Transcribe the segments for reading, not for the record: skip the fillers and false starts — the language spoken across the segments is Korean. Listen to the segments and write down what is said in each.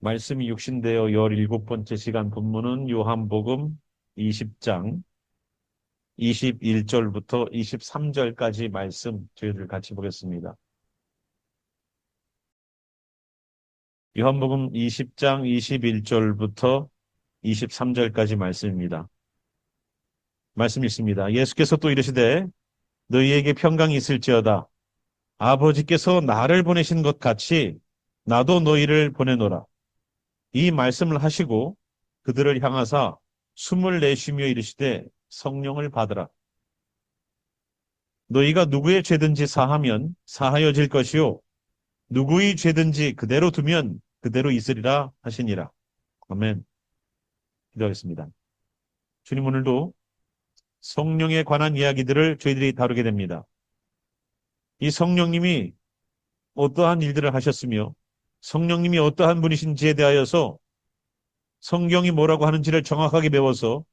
말씀이 육신되어 17번째 시간 본문은 요한복음 20장 21절부터 23절까지 말씀 저희들 같이 보겠습니다. 요한복음 20장 21절부터 23절까지 말씀입니다. 말씀 있습니다. 예수께서 또 이르시되 너희에게 평강이 있을지어다. 아버지께서 나를 보내신 것 같이 나도 너희를 보내노라. 이 말씀을 하시고 그들을 향하사 숨을 내쉬며 이르시되 성령을 받으라. 너희가 누구의 죄든지 사하면 사하여질 것이요 누구의 죄든지 그대로 두면 그대로 있으리라 하시니라. 아멘. 기도하겠습니다. 주님, 오늘도 성령에 관한 이야기들을 저희들이 다루게 됩니다. 이 성령님이 어떠한 일들을 하셨으며 성령님이 어떠한 분이신지에 대하여서 성경이 뭐라고 하는지를 정확하게 배워서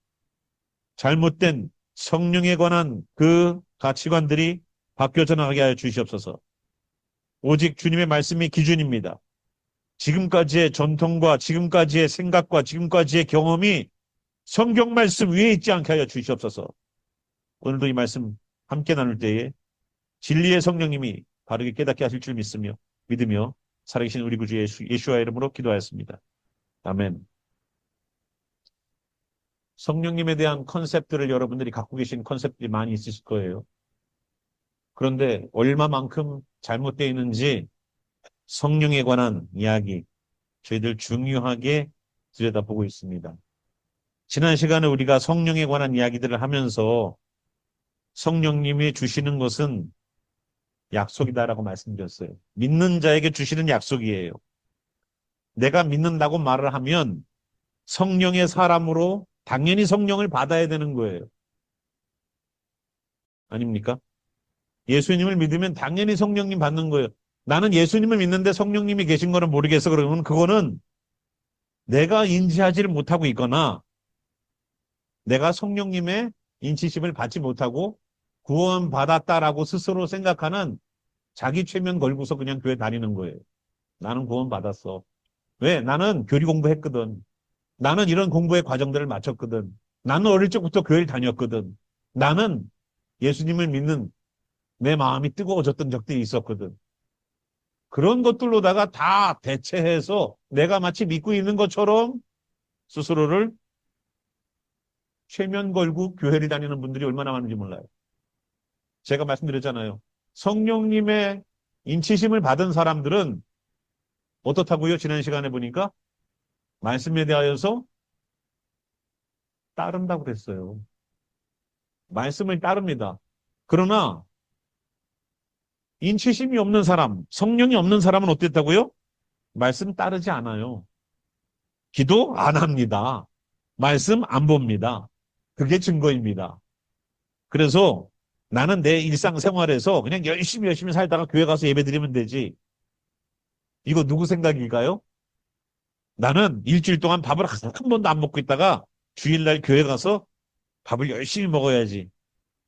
잘못된 성령에 관한 그 가치관들이 바뀌어져 나가게 하여 주시옵소서. 오직 주님의 말씀이 기준입니다. 지금까지의 전통과 지금까지의 생각과 지금까지의 경험이 성경 말씀 위에 있지 않게 하여 주시옵소서. 오늘도 이 말씀 함께 나눌 때에 진리의 성령님이 바르게 깨닫게 하실 줄 믿으며 살아계신 우리 구주 예수와 이름으로 기도하였습니다. 아멘. 성령님에 대한 컨셉들을 여러분들이 갖고 계신 컨셉들이 많이 있으실 거예요. 그런데 얼마만큼 잘못되어 있는지 성령에 관한 이야기 저희들 중요하게 들여다보고 있습니다. 지난 시간에 우리가 성령에 관한 이야기들을 하면서 성령님이 주시는 것은 약속이다라고 말씀드렸어요. 믿는 자에게 주시는 약속이에요. 내가 믿는다고 말을 하면 성령의 사람으로 당연히 성령을 받아야 되는 거예요. 아닙니까? 예수님을 믿으면 당연히 성령님 받는 거예요. 나는 예수님을 믿는데 성령님이 계신 거는 모르겠어. 그러면 그거는 내가 인지하지를 못하고 있거나 내가 성령님의 인치심을 받지 못하고 구원받았다라고 스스로 생각하는 자기 최면 걸고서 그냥 교회 다니는 거예요. 나는 구원받았어. 왜? 나는 교리 공부했거든. 나는 이런 공부의 과정들을 마쳤거든. 나는 어릴 적부터 교회를 다녔거든. 나는 예수님을 믿는 내 마음이 뜨거워졌던 적들이 있었거든. 그런 것들로다가 다 대체해서 내가 마치 믿고 있는 것처럼 스스로를 최면 걸고 교회를 다니는 분들이 얼마나 많은지 몰라요. 제가 말씀드렸잖아요. 성령님의 인치심을 받은 사람들은 어떻다고요? 지난 시간에 보니까 말씀에 대하여서 따른다고 그랬어요. 말씀을 따릅니다. 그러나 인치심이 없는 사람, 성령이 없는 사람은 어땠다고요? 말씀 따르지 않아요. 기도 안 합니다. 말씀 안 봅니다. 그게 증거입니다. 그래서 나는 내 일상생활에서 그냥 열심히 살다가 교회 가서 예배 드리면 되지. 이거 누구 생각일까요? 나는 일주일 동안 밥을 한 번도 안 먹고 있다가 주일날 교회 가서 밥을 열심히 먹어야지.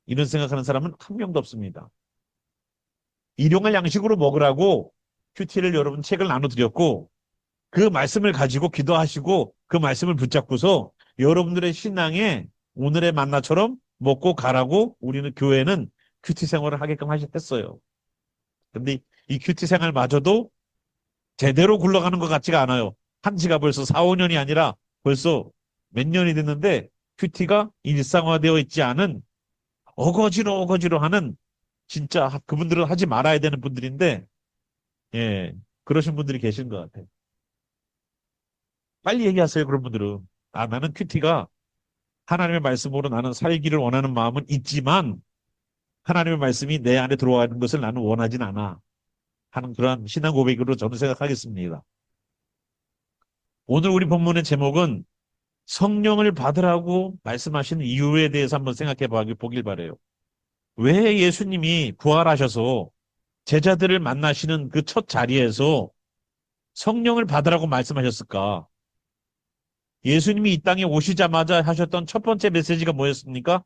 이런 생각하는 사람은 한 명도 없습니다. 일용할 양식으로 먹으라고 큐티를 여러분 책을 나눠드렸고 그 말씀을 가지고 기도하시고 그 말씀을 붙잡고서 여러분들의 신앙에 오늘의 만나처럼 먹고 가라고 우리는 교회는 큐티 생활을 하게끔 하셨어요. 근데 이 큐티 생활마저도 제대로 굴러가는 것 같지가 않아요. 한 지가 벌써 4, 5년이 아니라 벌써 몇 년이 됐는데 큐티가 일상화되어 있지 않은 어거지로 하는 진짜 그분들은 하지 말아야 되는 분들인데 예 그러신 분들이 계신 것 같아요. 빨리 얘기하세요. 그런 분들은. 아, 나는 큐티가 하나님의 말씀으로 나는 살기를 원하는 마음은 있지만 하나님의 말씀이 내 안에 들어가는 것을 나는 원하진 않아 하는 그런 신앙 고백으로 저는 생각하겠습니다. 오늘 우리 본문의 제목은 성령을 받으라고 말씀하신 이유에 대해서 한번 생각해 보길 바래요. 왜 예수님이 부활하셔서 제자들을 만나시는 그 첫 자리에서 성령을 받으라고 말씀하셨을까? 예수님이 이 땅에 오시자마자 하셨던 첫 번째 메시지가 뭐였습니까?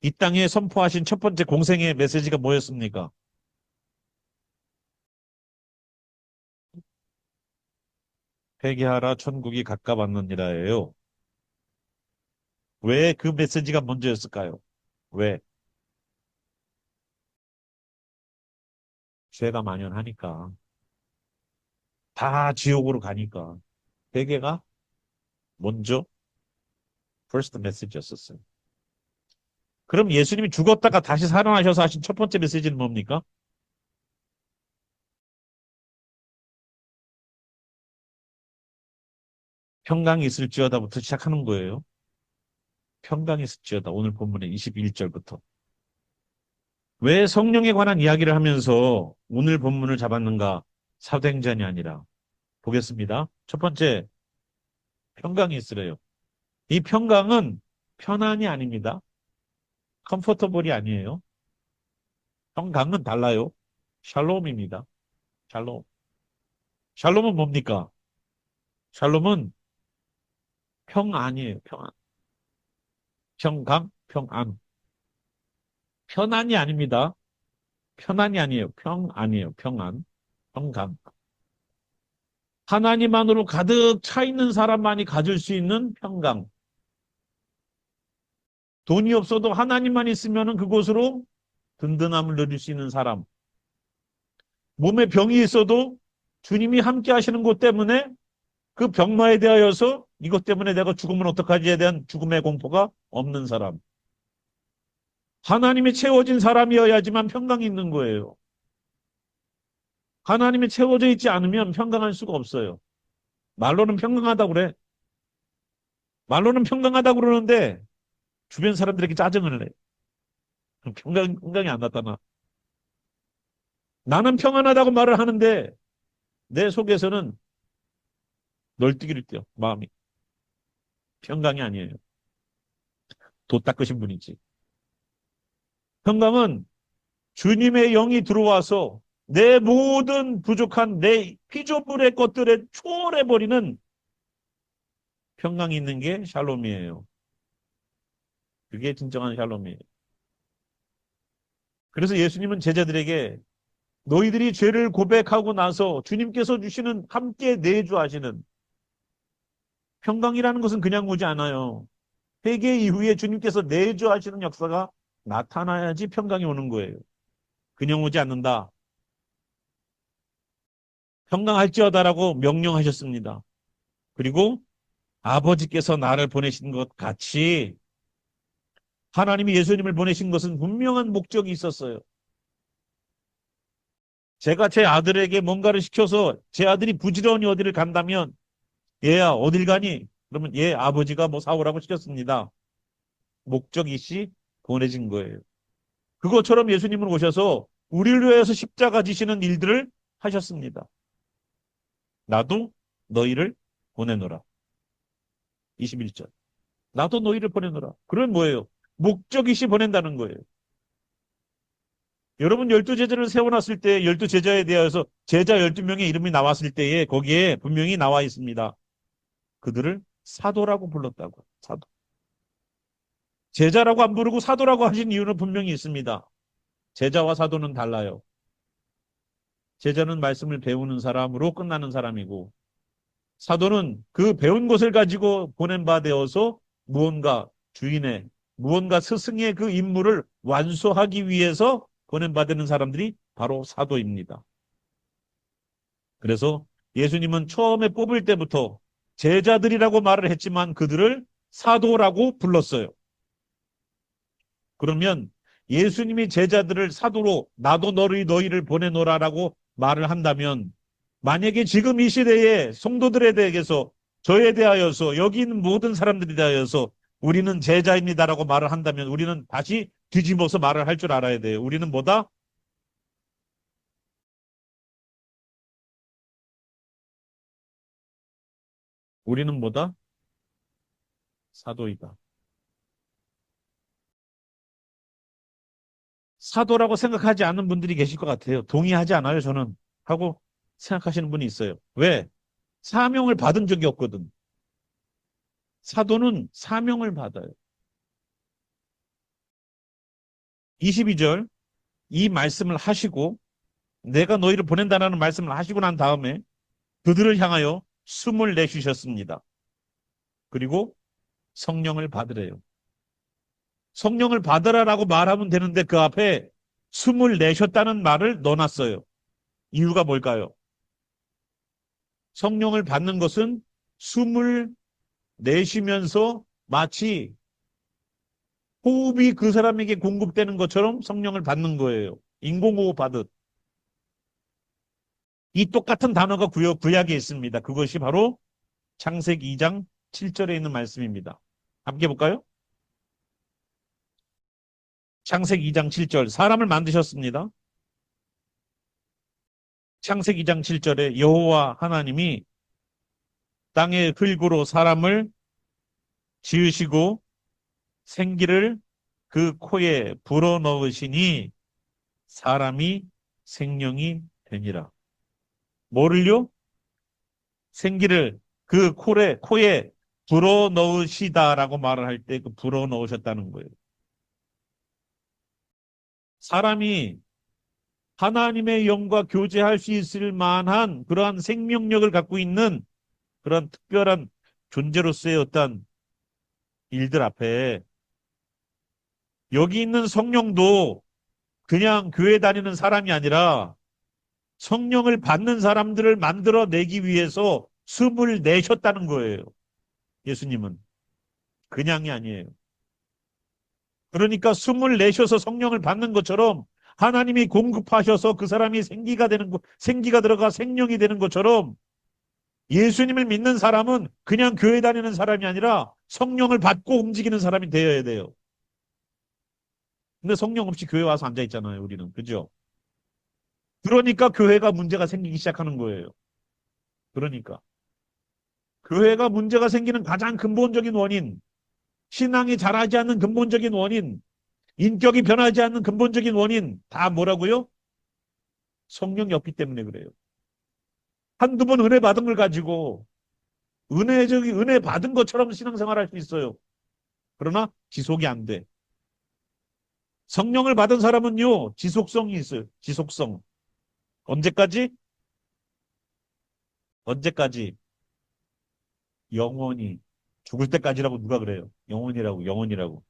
이 땅에 선포하신 첫 번째 공생의 메시지가 뭐였습니까? 회개하라 천국이 가까웠느니라예요. 왜 그 메시지가 먼저였을까요? 왜? 죄가 만연하니까. 다 지옥으로 가니까. 회개가 먼저 first message였었어요. 그럼 예수님이 죽었다가 다시 살아나셔서 하신 첫 번째 메시지는 뭡니까? 평강이 있을지어다부터 시작하는 거예요. 평강이 있을지어다. 오늘 본문의 21절부터. 왜 성령에 관한 이야기를 하면서 오늘 본문을 잡았는가? 사도행전이 아니라. 보겠습니다. 첫 번째, 평강이 있으래요. 이 평강은 편안이 아닙니다. 컴포터블이 아니에요. 평강은 달라요. 샬롬입니다. 샬롬. 샬롬은 뭡니까? 샬롬은 평안이에요. 평안. 평강, 평안. 편안이 아닙니다. 편안이 아니에요. 평안이에요. 평안. 평강. 하나님만으로 가득 차 있는 사람만이 가질 수 있는 평강. 돈이 없어도 하나님만 있으면 그곳으로 든든함을 누릴 수 있는 사람. 몸에 병이 있어도 주님이 함께 하시는 것 때문에 그 병마에 대하여서 이것 때문에 내가 죽으면 어떡하지에 대한 죽음의 공포가 없는 사람. 하나님이 채워진 사람이어야지만 평강이 있는 거예요. 하나님이 채워져 있지 않으면 평강할 수가 없어요. 말로는 평강하다고 그래. 말로는 평강하다고 그러는데 주변 사람들에게 짜증을 내. 평강이 안 나타나. 나는 평안하다고 말을 하는데 내 속에서는 널뛰기를 뛰어. 마음이. 평강이 아니에요. 돛 닦으신 분이지. 평강은 주님의 영이 들어와서 내 모든 부족한 내 피조물의 것들에 초월해버리는 평강이 있는 게 샬롬이에요. 그게 진정한 샬롬이에요. 그래서 예수님은 제자들에게 너희들이 죄를 고백하고 나서 주님께서 주시는 함께 내주하시는 평강이라는 것은 그냥 오지 않아요. 회개 이후에 주님께서 내주하시는 역사가 나타나야지 평강이 오는 거예요. 그냥 오지 않는다. 평강할지어다라고 명령하셨습니다. 그리고 아버지께서 나를 보내신 것 같이 하나님이 예수님을 보내신 것은 분명한 목적이 있었어요. 제가 제 아들에게 뭔가를 시켜서 제 아들이 부지런히 어디를 간다면 얘야 어딜 가니? 그러면 얘 아버지가 뭐 사오라고 시켰습니다. 목적이 씨 보내진 거예요. 그것처럼 예수님은 오셔서 우리를 위해서 십자가 지시는 일들을 하셨습니다. 나도 너희를 보내노라. 21절. 나도 너희를 보내노라. 그건 뭐예요? 목적이 씨 보낸다는 거예요. 여러분 12제자를 세워놨을 때 12제자에 대해서 제자 12명의 이름이 나왔을 때에 거기에 분명히 나와 있습니다. 그들을 사도라고 불렀다고. 사도. 제자라고 안 부르고 사도라고 하신 이유는 분명히 있습니다. 제자와 사도는 달라요. 제자는 말씀을 배우는 사람으로 끝나는 사람이고 사도는 그 배운 것을 가지고 보낸 바 되어서 무언가 주인의 무언가 스승의 그 임무를 완수하기 위해서 보낸 바 되는 사람들이 바로 사도입니다. 그래서 예수님은 처음에 뽑을 때부터 제자들이라고 말을 했지만 그들을 사도라고 불렀어요. 그러면 예수님이 제자들을 사도로 나도 너희를 보내노라라고 말을 한다면 만약에 지금 이 시대에 성도들에 대해서 저에 대하여서 여기 있는 모든 사람들에 대하여서 우리는 제자입니다라고 말을 한다면 우리는 다시 뒤집어서 말을 할 줄 알아야 돼요. 우리는 뭐다? 우리는 뭐다? 사도이다. 사도라고 생각하지 않는 분들이 계실 것 같아요. 동의하지 않아요, 저는. 하고 생각하시는 분이 있어요. 왜? 사명을 받은 적이 없거든. 사도는 사명을 받아요. 22절 이 말씀을 하시고 내가 너희를 보낸다라는 말씀을 하시고 난 다음에 그들을 향하여 숨을 내쉬셨습니다. 그리고 성령을 받으래요. 성령을 받으라라고 말하면 되는데 그 앞에 숨을 내셨다는 말을 넣어놨어요. 이유가 뭘까요? 성령을 받는 것은 숨을 내쉬면서 마치 호흡이 그 사람에게 공급되는 것처럼 성령을 받는 거예요. 인공호흡 받듯. 이 똑같은 단어가 구약에 있습니다. 그것이 바로 창세기 2장 7절에 있는 말씀입니다. 함께 볼까요? 창세기 2장 7절. 사람을 만드셨습니다. 창세기 2장 7절에 여호와 하나님이 땅의 흙으로 사람을 지으시고 생기를 그 코에 불어넣으시니 사람이 생명이 되니라. 뭐를요? 생기를 그 코에 불어넣으시다라고 말을 할 때 그 불어넣으셨다는 거예요. 사람이 하나님의 영과 교제할 수 있을 만한 그러한 생명력을 갖고 있는 그런 특별한 존재로서의 어떤 일들 앞에 여기 있는 성령도 그냥 교회 다니는 사람이 아니라 성령을 받는 사람들을 만들어내기 위해서 숨을 내셨다는 거예요. 예수님은. 그냥이 아니에요. 그러니까 숨을 내셔서 성령을 받는 것처럼 하나님이 공급하셔서 그 사람이 생기가 들어가 생명이 되는 것처럼 예수님을 믿는 사람은 그냥 교회 다니는 사람이 아니라 성령을 받고 움직이는 사람이 되어야 돼요. 근데 성령 없이 교회 와서 앉아 있잖아요, 우리는. 그죠? 그러니까 교회가 문제가 생기기 시작하는 거예요. 그러니까. 교회가 문제가 생기는 가장 근본적인 원인, 신앙이 자라지 않는 근본적인 원인, 인격이 변하지 않는 근본적인 원인, 다 뭐라고요? 성령이 없기 때문에 그래요. 한두 번 은혜 받은 걸 가지고 은혜 받은 것처럼 신앙생활 할 수 있어요. 그러나 지속이 안 돼. 성령을 받은 사람은요, 지속성이 있어요. 지속성. 언제까지? 언제까지? 영원히. 죽을 때까지라고 누가 그래요? 영원이라고, 영원이라고.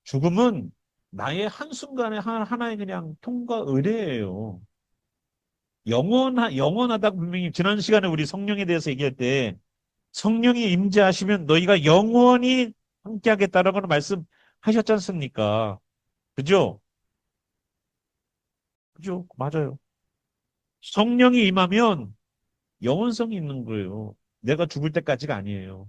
죽음은 나의 한순간에 하나의 그냥 통과 의례예요. 영원하다고 분명히 지난 시간에 우리 성령에 대해서 얘기할 때 성령이 임재하시면 너희가 영원히 함께하겠다라고 말씀하셨지 않습니까? 그죠? 그죠? 맞아요. 성령이 임하면 영원성이 있는 거예요. 내가 죽을 때까지가 아니에요.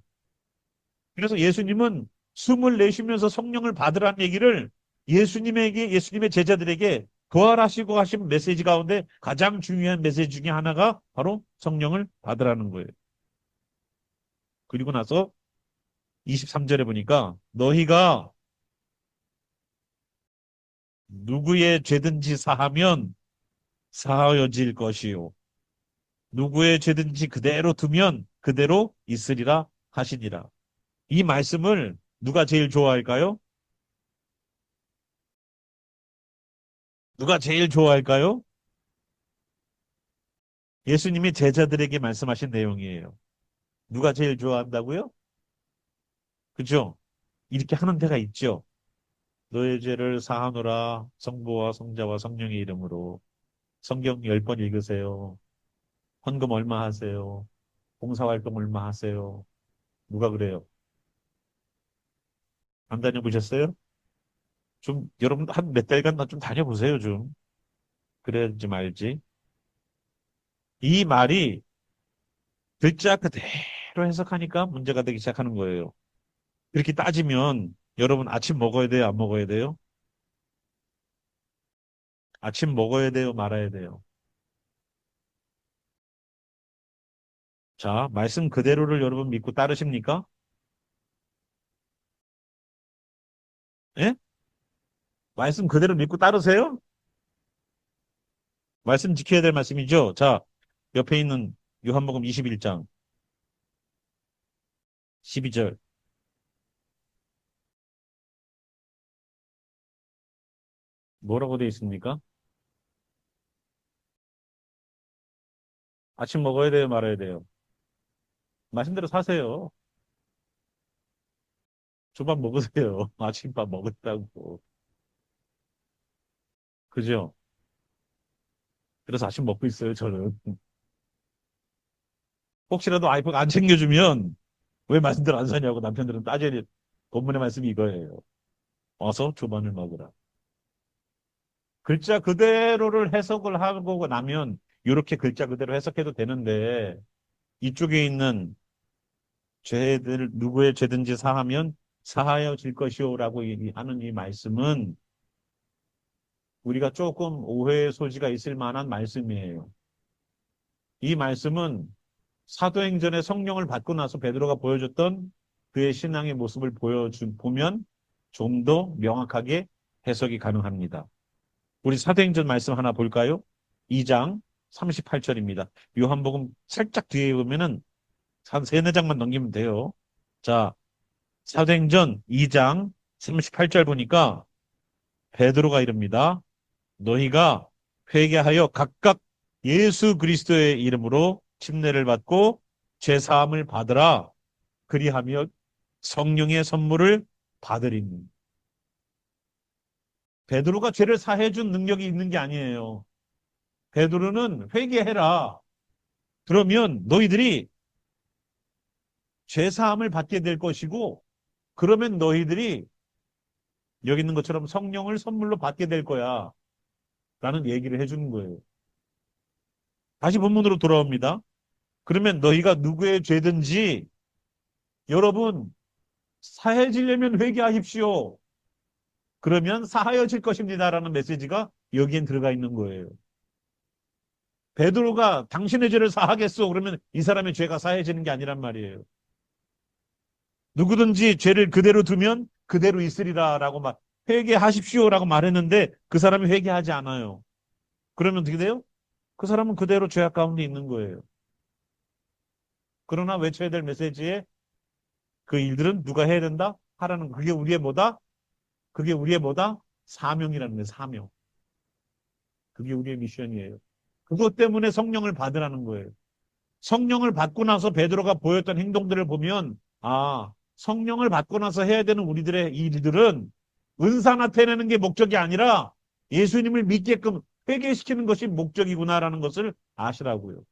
그래서 예수님은 숨을 내쉬면서 성령을 받으라는 얘기를 예수님의 제자들에게 부활하시고 하신 메시지 가운데 가장 중요한 메시지 중에 하나가 바로 성령을 받으라는 거예요. 그리고 나서 23절에 보니까 너희가 누구의 죄든지 사하면 사하여질 것이요. 누구의 죄든지 그대로 두면 그대로 있으리라 하시니라. 이 말씀을 누가 제일 좋아할까요? 누가 제일 좋아할까요? 예수님이 제자들에게 말씀하신 내용이에요. 누가 제일 좋아한다고요? 그죠? 이렇게 하는 데가 있죠. 너의 죄를 사하노라 성부와 성자와 성령의 이름으로 성경 10번 읽으세요. 헌금 얼마 하세요? 봉사활동 얼마 하세요? 누가 그래요? 안 다녀보셨어요? 좀 여러분 한 몇 달간 좀 다녀보세요 좀. 그래야지 말지. 이 말이 글자 그대로 해석하니까 문제가 되기 시작하는 거예요. 이렇게 따지면 여러분 아침 먹어야 돼요? 안 먹어야 돼요? 아침 먹어야 돼요? 말아야 돼요? 자, 말씀 그대로를 여러분 믿고 따르십니까? 예? 말씀 그대로 믿고 따르세요? 말씀 지켜야 될 말씀이죠? 자, 옆에 있는 요한복음 21장 12절. 뭐라고 되어 있습니까? 아침 먹어야 돼요, 말아야 돼요? 말씀대로 사세요. 조밥 먹으세요. 아침밥 먹었다고. 그죠? 그래서 아침 먹고 있어요, 저는. 혹시라도 와이프가 안 챙겨주면 왜 말씀대로 안 사냐고 남편들은 따져야 돼. 본문의 말씀이 이거예요. 어서 조반을 먹으라. 글자 그대로를 해석을 하고 나면 이렇게 글자 그대로 해석해도 되는데 이쪽에 있는 죄들 누구의 죄든지 사하면 사하여질 것이오라고 하는 이 말씀은 우리가 조금 오해의 소지가 있을 만한 말씀이에요. 이 말씀은 사도행전의 성령을 받고 나서 베드로가 보여줬던 그의 신앙의 모습을 보면 좀 더 명확하게 해석이 가능합니다. 우리 사도행전 말씀 하나 볼까요? 2장 38절입니다. 요한복음 살짝 뒤에 보면은 한 세네 장만 넘기면 돼요. 자, 사도행전 2장 38절 보니까 베드로가 이릅니다. 너희가 회개하여 각각 예수 그리스도의 이름으로 침례를 받고 죄 사함을 받으라. 그리하며 성령의 선물을 받으리니. 베드로가 죄를 사해 준 능력이 있는 게 아니에요. 베드로는 회개해라. 그러면 너희들이 죄 사함을 받게 될 것이고 그러면 너희들이 여기 있는 것처럼 성령을 선물로 받게 될 거야. 라는 얘기를 해주는 거예요. 다시 본문으로 돌아옵니다. 그러면 너희가 누구의 죄든지 여러분 사해지려면 회개하십시오. 그러면 사하여질 것입니다라는 메시지가 여기엔 들어가 있는 거예요. 베드로가 당신의 죄를 사하겠소. 그러면 이 사람의 죄가 사해지는 게 아니란 말이에요. 누구든지 죄를 그대로 두면 그대로 있으리라라고 막 회개하십시오라고 말했는데 그 사람이 회개하지 않아요. 그러면 어떻게 돼요? 그 사람은 그대로 죄악 가운데 있는 거예요. 그러나 외쳐야 될 메시지에 그 일들은 누가 해야 된다? 하라는 그게 우리의 뭐다? 그게 우리의 뭐다? 사명이라는 거예요. 사명. 그게 우리의 미션이에요. 그것 때문에 성령을 받으라는 거예요. 성령을 받고 나서 베드로가 보였던 행동들을 보면 아, 성령을 받고 나서 해야 되는 우리들의 일들은 은사 나타내는 게 목적이 아니라 예수님을 믿게끔 회개시키는 것이 목적이구나라는 것을 아시라고요.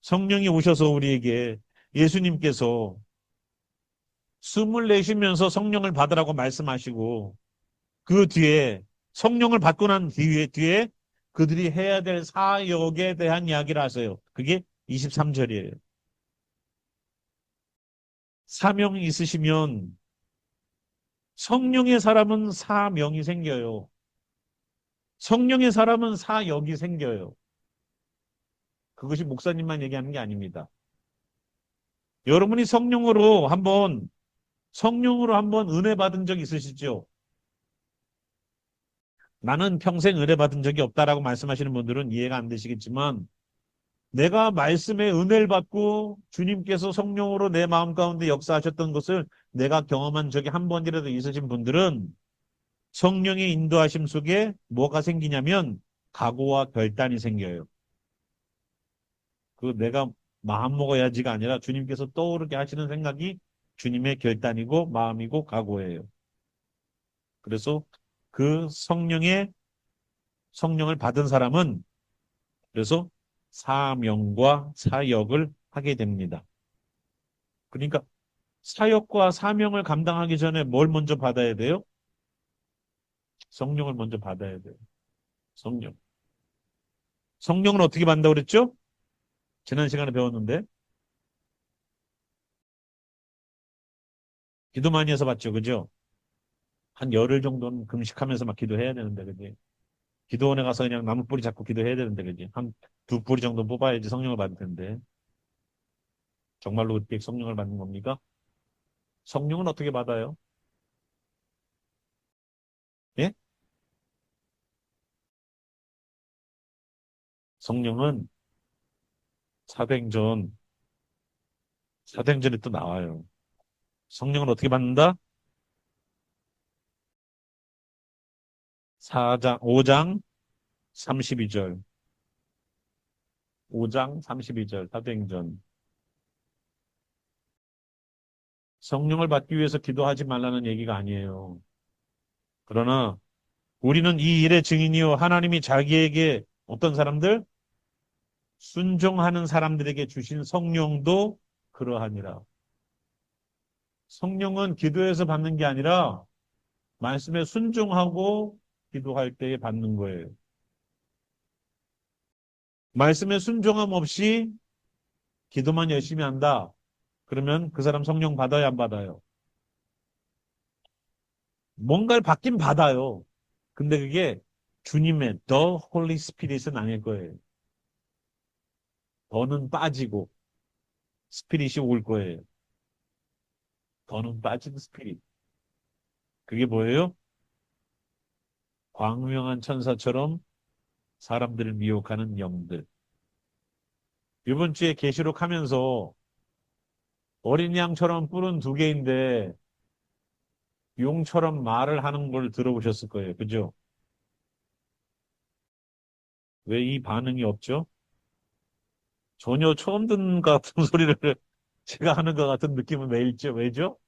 성령이 오셔서 우리에게 예수님께서 숨을 내쉬면서 성령을 받으라고 말씀하시고 그 뒤에 성령을 받고 난 뒤에 그들이 해야 될 사역에 대한 이야기를 하세요. 그게 23절이에요. 사명이 있으시면 성령의 사람은 사명이 생겨요. 성령의 사람은 사역이 생겨요. 그것이 목사님만 얘기하는 게 아닙니다. 여러분이 성령으로 한번 은혜 받은 적 있으시죠? 나는 평생 은혜 받은 적이 없다라고 말씀하시는 분들은 이해가 안 되시겠지만 내가 말씀에 은혜를 받고 주님께서 성령으로 내 마음 가운데 역사하셨던 것을 내가 경험한 적이 한 번이라도 있으신 분들은 성령의 인도하심 속에 뭐가 생기냐면 각오와 결단이 생겨요. 그 내가 마음 먹어야지가 아니라 주님께서 떠오르게 하시는 생각이 주님의 결단이고 마음이고 각오예요. 그래서 그 성령을 받은 사람은 그래서 사명과 사역을 하게 됩니다. 그러니까 사역과 사명을 감당하기 전에 뭘 먼저 받아야 돼요? 성령을 먼저 받아야 돼요. 성령. 성령은 어떻게 받는다고 그랬죠? 지난 시간에 배웠는데 기도 많이 해서 받죠. 그죠? 한 열흘 정도는 금식하면서 막 기도해야 되는데 그지? 기도원에 가서 그냥 나무 뿌리 잡고 기도해야 되는데 그지? 한 두 뿌리 정도 뽑아야지 성령을 받을 텐데 정말로 그렇게 성령을 받는 겁니까? 성령은 어떻게 받아요? 예? 성령은 사도행전 사도행전에 또 나와요. 성령을 어떻게 받는다? 5장 32절. 5장 32절 사도행전. 성령을 받기 위해서 기도하지 말라는 얘기가 아니에요. 그러나 우리는 이 일의 증인이요. 하나님이 자기에게 어떤 사람들? 순종하는 사람들에게 주신 성령도 그러하니라. 성령은 기도해서 받는 게 아니라 말씀에 순종하고 기도할 때에 받는 거예요. 말씀에 순종함 없이 기도만 열심히 한다. 그러면 그 사람 성령 받아야 안 받아요? 뭔가를 받긴 받아요. 근데 그게 주님의 The Holy Spirit은 아닐 거예요. 더는 빠지고 스피릿이 올 거예요. 더는 빠진 스피릿. 그게 뭐예요? 광명한 천사처럼 사람들을 미혹하는 영들. 이번 주에 계시록 하면서 어린 양처럼 뿔은 두 개인데 용처럼 말을 하는 걸 들어보셨을 거예요. 그죠? 왜 이 반응이 없죠? 전혀 처음 듣는 것 같은 소리를 제가 하는 것 같은 느낌은 왜 있죠? 왜죠?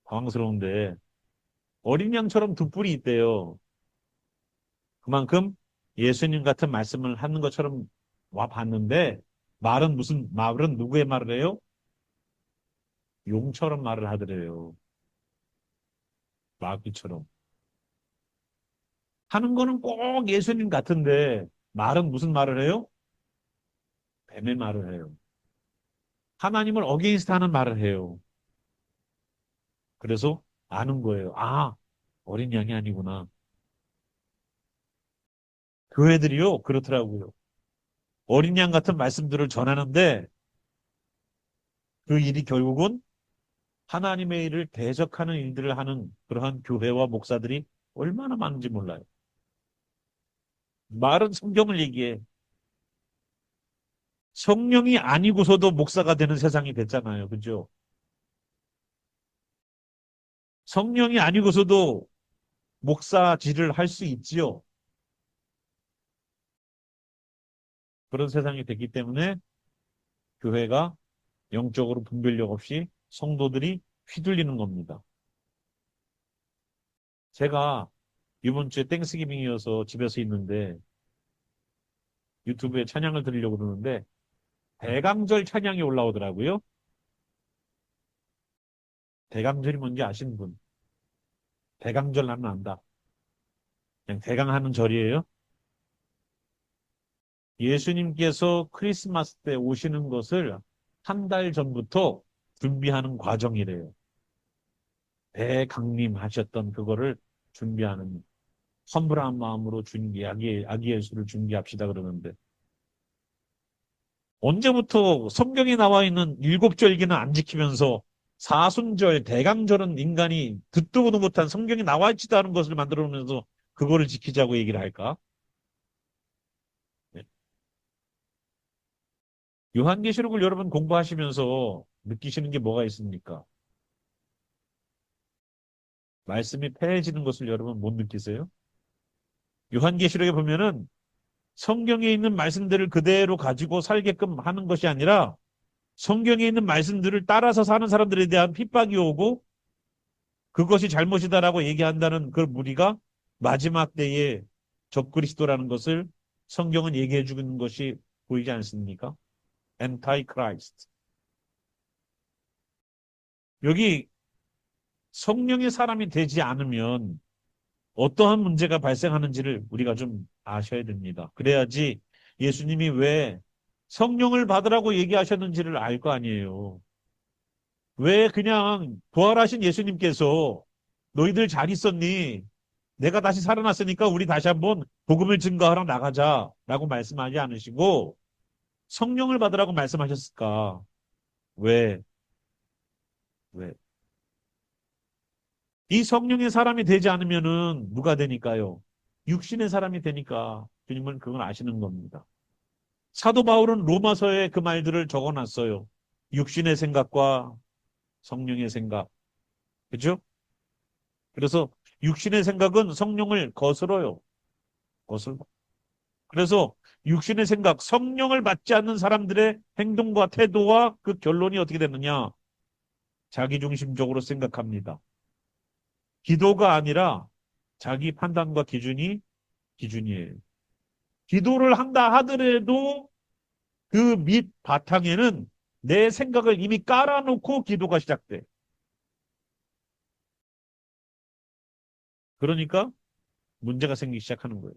당황스러운데. 어린 양처럼 두 뿔이 있대요. 그만큼 예수님 같은 말씀을 하는 것처럼 와 봤는데 말은 누구의 말을 해요? 용처럼 말을 하더래요. 마귀처럼. 하는 거는 꼭 예수님 같은데 말은 무슨 말을 해요? 뱀의 말을 해요. 하나님을 어게인스트 하는 말을 해요. 그래서 아는 거예요. 아, 어린 양이 아니구나. 교회들이요, 그렇더라고요. 어린 양 같은 말씀들을 전하는데 그 일이 결국은 하나님의 일을 대적하는 일들을 하는 그러한 교회와 목사들이 얼마나 많은지 몰라요. 말은 성경을 얘기해. 성령이 아니고서도 목사가 되는 세상이 됐잖아요. 그죠? 성령이 아니고서도 목사질을 할 수 있지요. 그런 세상이 됐기 때문에 교회가 영적으로 분별력 없이 성도들이 휘둘리는 겁니다. 제가 이번 주에 땡스기빙이어서 집에서 있는데 유튜브에 찬양을 들으려고 그러는데 대강절 찬양이 올라오더라고요. 대강절이 뭔지 아시는 분? 대강절 나는 안다. 그냥 대강하는 절이에요. 예수님께서 크리스마스 때 오시는 것을 한 달 전부터 준비하는 과정이래요. 대강림하셨던 그거를 준비하는 험불한 마음으로 아기 예수를 준비합시다 그러는데 언제부터 성경에 나와 있는 일곱 절기는 안 지키면서 사순절, 대강절은 인간이 듣도 보도 못한 성경에 나와 있지도 않은 것을 만들어 놓으면서 그거를 지키자고 얘기를 할까? 네. 요한계시록을 여러분 공부하시면서 느끼시는 게 뭐가 있습니까? 말씀이 패해지는 것을 여러분 못 느끼세요? 요한계시록에 보면은 성경에 있는 말씀들을 그대로 가지고 살게끔 하는 것이 아니라 성경에 있는 말씀들을 따라서 사는 사람들에 대한 핍박이 오고 그것이 잘못이다라고 얘기한다는 그 무리가 마지막 때에 적그리스도라는 것을 성경은 얘기해 주는 것이 보이지 않습니까? Antichrist. 여기 성령의 사람이 되지 않으면 어떠한 문제가 발생하는지를 우리가 좀 아셔야 됩니다. 그래야지 예수님이 왜 성령을 받으라고 얘기하셨는지를 알 거 아니에요. 왜 그냥 부활하신 예수님께서 너희들 잘 있었니? 내가 다시 살아났으니까 우리 다시 한번 복음을 증거하러 나가자라고 말씀하지 않으시고 성령을 받으라고 말씀하셨을까? 왜? 왜? 이 성령의 사람이 되지 않으면은 누가 되니까요? 육신의 사람이 되니까 주님은 그걸 아시는 겁니다. 사도 바울은 로마서에 그 말들을 적어놨어요. 육신의 생각과 성령의 생각. 그죠? 그래서 육신의 생각은 성령을 거스러요. 거슬러. 그래서 육신의 생각, 성령을 받지 않는 사람들의 행동과 태도와 그 결론이 어떻게 되느냐? 자기중심적으로 생각합니다. 기도가 아니라 자기 판단과 기준이에요. 기도를 한다 하더라도 그 밑 바탕에는 내 생각을 이미 깔아놓고 기도가 시작돼. 그러니까 문제가 생기기 시작하는 거예요.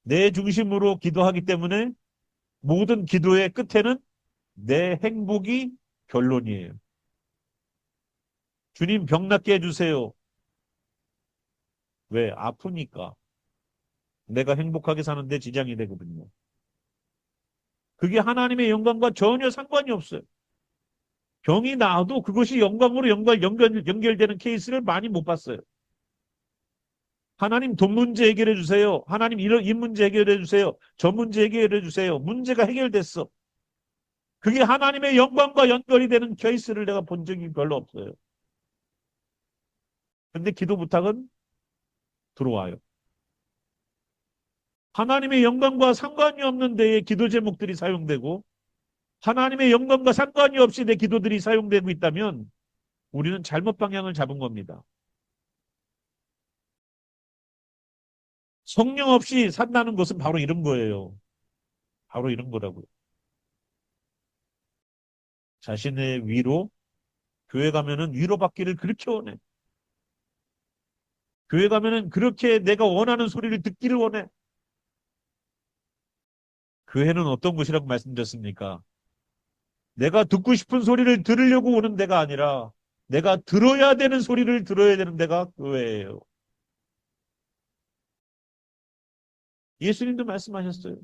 내 중심으로 기도하기 때문에 모든 기도의 끝에는 내 행복이 결론이에요. 주님 병 낫게 해주세요. 왜? 아프니까. 내가 행복하게 사는데 지장이 되거든요. 그게 하나님의 영광과 전혀 상관이 없어요. 병이 나아도 그것이 영광으로 연결되는 케이스를 많이 못 봤어요. 하나님 돈 문제 해결해 주세요. 하나님 이 문제 해결해 주세요. 저 문제 해결해 주세요. 문제가 해결됐어. 그게 하나님의 영광과 연결이 되는 케이스를 내가 본 적이 별로 없어요. 근데 기도 부탁은 들어와요. 하나님의 영광과 상관이 없는 데에 기도 제목들이 사용되고 하나님의 영광과 상관이 없이 내 기도들이 사용되고 있다면 우리는 잘못 방향을 잡은 겁니다. 성령 없이 산다는 것은 바로 이런 거예요. 바로 이런 거라고요. 자신의 위로, 교회 가면은 위로받기를 그렇게 원해. 교회 가면은 그렇게 내가 원하는 소리를 듣기를 원해. 교회는 어떤 곳이라고 말씀드렸습니까? 내가 듣고 싶은 소리를 들으려고 오는 데가 아니라 내가 들어야 되는 소리를 들어야 되는 데가 교회예요. 예수님도 말씀하셨어요.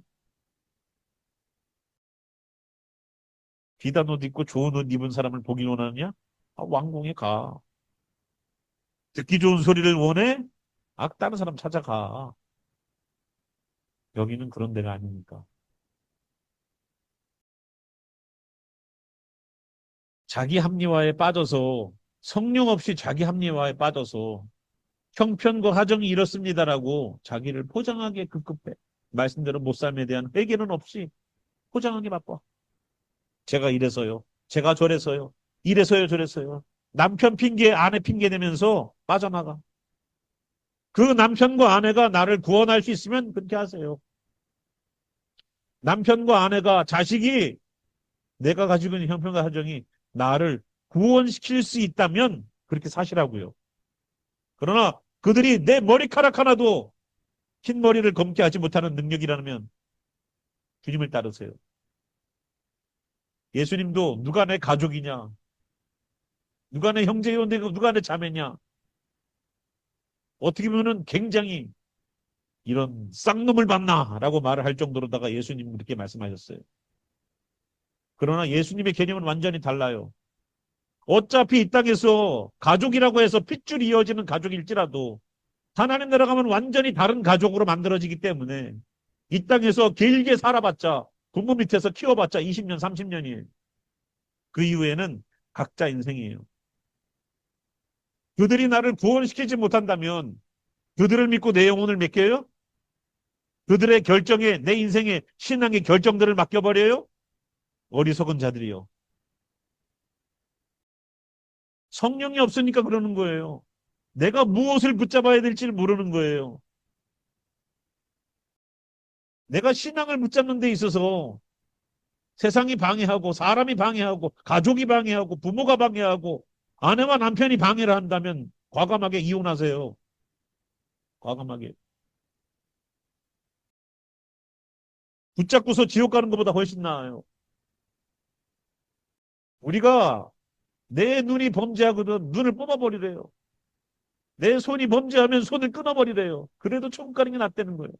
비단 옷 입고 좋은 옷 입은 사람을 보길 원하느냐? 아, 왕궁에 가. 듣기 좋은 소리를 원해? 아, 다른 사람 찾아가. 여기는 그런 데가 아니니까. 자기 합리화에 빠져서 성령 없이 자기 합리화에 빠져서 형편과 하정이 이렇습니다라고 자기를 포장하게 급급해. 말씀대로 못삶에 대한 회개는 없이 포장하게 바빠. 제가 이래서요. 제가 저래서요. 이래서요, 저래서요. 남편 핑계, 아내 핑계 대면서 빠져나가. 그 남편과 아내가 나를 구원할 수 있으면 그렇게 하세요. 남편과 아내가 자식이 내가 가지고 있는 형편과 사정이 나를 구원시킬 수 있다면 그렇게 사시라고요. 그러나 그들이 내 머리카락 하나도 흰 머리를 검게 하지 못하는 능력이라면 주님을 따르세요. 예수님도 누가 내 가족이냐? 누가 내 형제요? 누가 내 자매냐? 어떻게 보면 굉장히 이런 쌍놈을 봤나라고 말을 할 정도로다가 예수님 그렇게 말씀하셨어요. 그러나 예수님의 개념은 완전히 달라요. 어차피 이 땅에서 가족이라고 해서 핏줄이 이어지는 가족일지라도 하나님 나라 가면 완전히 다른 가족으로 만들어지기 때문에 이 땅에서 길게 살아봤자 부모 밑에서 키워봤자 20년, 30년이에요. 그 이후에는 각자 인생이에요. 그들이 나를 구원시키지 못한다면 그들을 믿고 내 영혼을 맡겨요? 그들의 결정에 내 인생의 신앙의 결정들을 맡겨버려요? 어리석은 자들이요. 성령이 없으니까 그러는 거예요. 내가 무엇을 붙잡아야 될지를 모르는 거예요. 내가 신앙을 붙잡는 데 있어서 세상이 방해하고 사람이 방해하고 가족이 방해하고 부모가 방해하고 아내와 남편이 방해를 한다면 과감하게 이혼하세요. 과감하게. 붙잡고서 지옥 가는 것보다 훨씬 나아요. 우리가 내 눈이 범죄하거든 눈을 뽑아버리래요. 내 손이 범죄하면 손을 끊어버리래요. 그래도 천국 가는 게 낫다는 거예요.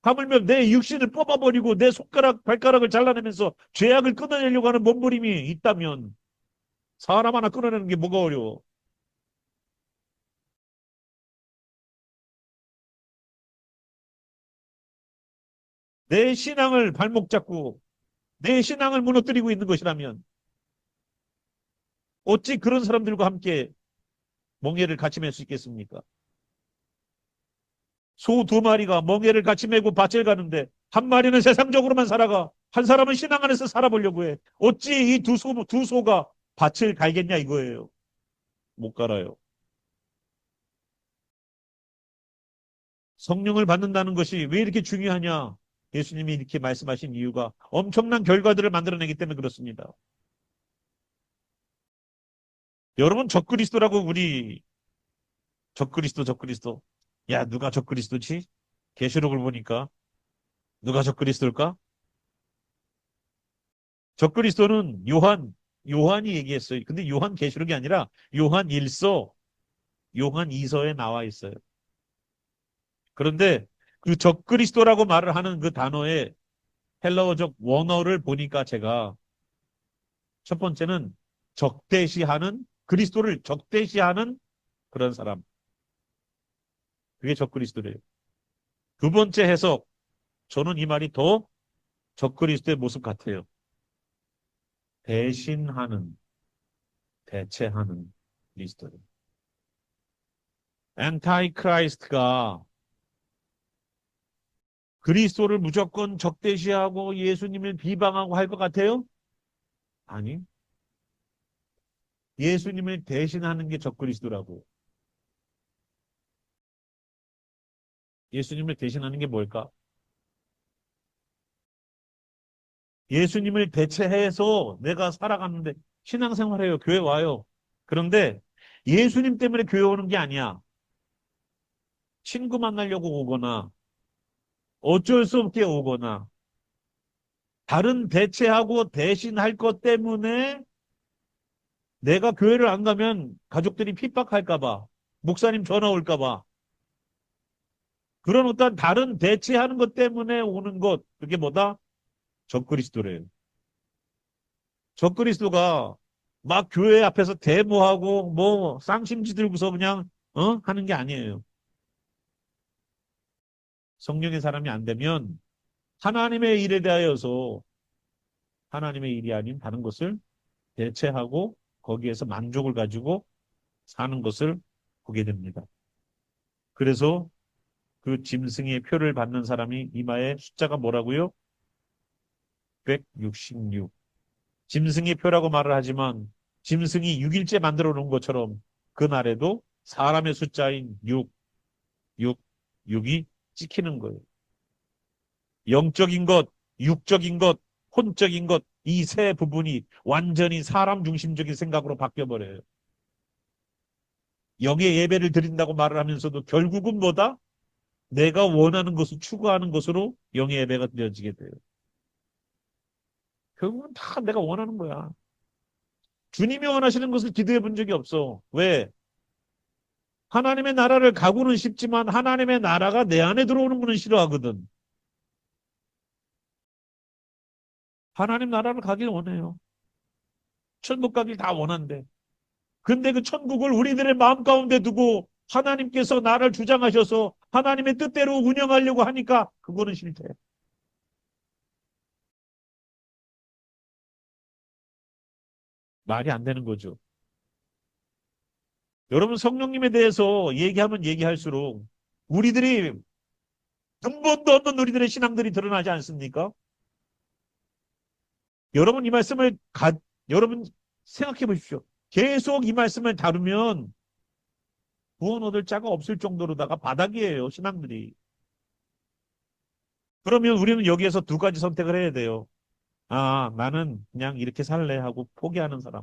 하물며 내 육신을 뽑아버리고 내 손가락, 발가락을 잘라내면서 죄악을 끊어내려고 하는 몸부림이 있다면 사람 하나 끊어내는 게 뭐가 어려워. 내 신앙을 발목 잡고 내 신앙을 무너뜨리고 있는 것이라면 어찌 그런 사람들과 함께 멍에를 같이 맬 수 있겠습니까? 소 두 마리가 멍에를 같이 메고 밭을 가는데 한 마리는 세상적으로만 살아가. 한 사람은 신앙 안에서 살아보려고 해. 어찌 이 두 소가 밭을 갈겠냐 이거예요. 못 갈아요. 성령을 받는다는 것이 왜 이렇게 중요하냐? 예수님이 이렇게 말씀하신 이유가 엄청난 결과들을 만들어내기 때문에 그렇습니다. 여러분 적그리스도라고 우리 적그리스도. 야, 누가 적그리스도지? 계시록을 보니까 누가 적그리스도일까? 적그리스도는 요한이 얘기했어요. 근데 요한 계시록이 아니라 요한 1서, 요한 2서에 나와 있어요. 그런데 그 적그리스도라고 말을 하는 그 단어의 헬라어적 원어를 보니까 제가 첫 번째는 적대시하는 그리스도를 적대시하는 그런 사람. 그게 적그리스도래요. 두 번째 해석. 저는 이 말이 더 적그리스도의 모습 같아요. 대신하는, 대체하는 그리스도예요. 엔타이크라이스트가 그리스도를 무조건 적대시하고 예수님을 비방하고 할 것 같아요? 아니, 예수님을 대신하는 게 적그리스도라고. 예수님을 대신하는 게 뭘까? 예수님을 대체해서 내가 살아가는데 신앙생활해요. 교회 와요. 그런데 예수님 때문에 교회 오는 게 아니야. 친구 만나려고 오거나 어쩔 수 없게 오거나 다른 대체하고 대신할 것 때문에 내가 교회를 안 가면 가족들이 핍박할까 봐, 목사님 전화 올까 봐, 그런 어떤 다른 대체하는 것 때문에 오는 것, 그게 뭐다? 적그리스도래요. 적그리스도가 막 교회 앞에서 데모하고 뭐 쌍심지 들고서 그냥 하는 게 아니에요. 성령의 사람이 안 되면 하나님의 일에 대하여서 하나님의 일이 아닌 다른 것을 대체하고 거기에서 만족을 가지고 사는 것을 보게 됩니다. 그래서 그 짐승의 표를 받는 사람이 이마에 숫자가 뭐라고요? 166. 짐승의 표라고 말을 하지만 짐승이 6일째 만들어 놓은 것처럼 그날에도 사람의 숫자인 6, 6, 6이 찍히는 거예요. 영적인 것, 육적인 것, 혼적인 것, 이 세 부분이 완전히 사람 중심적인 생각으로 바뀌어버려요. 영의 예배를 드린다고 말을 하면서도 결국은 뭐다? 내가 원하는 것을 추구하는 것으로 영의 예배가 드려지게 돼요. 결국은 다 내가 원하는 거야. 주님이 원하시는 것을 기도해 본 적이 없어. 왜? 하나님의 나라를 가고는 싶지만 하나님의 나라가 내 안에 들어오는 분은 싫어하거든. 하나님 나라를 가길 원해요. 천국 가길 다 원한대. 근데 그 천국을 우리들의 마음 가운데 두고 하나님께서 나를 주장하셔서 하나님의 뜻대로 운영하려고 하니까 그거는 싫대. 말이 안 되는 거죠. 여러분 성령님에 대해서 얘기하면 얘기할수록 우리들이 근본도 없는 우리들의 신앙들이 드러나지 않습니까? 여러분 이 말씀을 여러분 생각해 보십시오. 계속 이 말씀을 다루면 구원 얻을 자가 없을 정도로다가 바닥이에요, 신앙들이. 그러면 우리는 여기에서 두 가지 선택을 해야 돼요. 아, 나는 그냥 이렇게 살래 하고 포기하는 사람.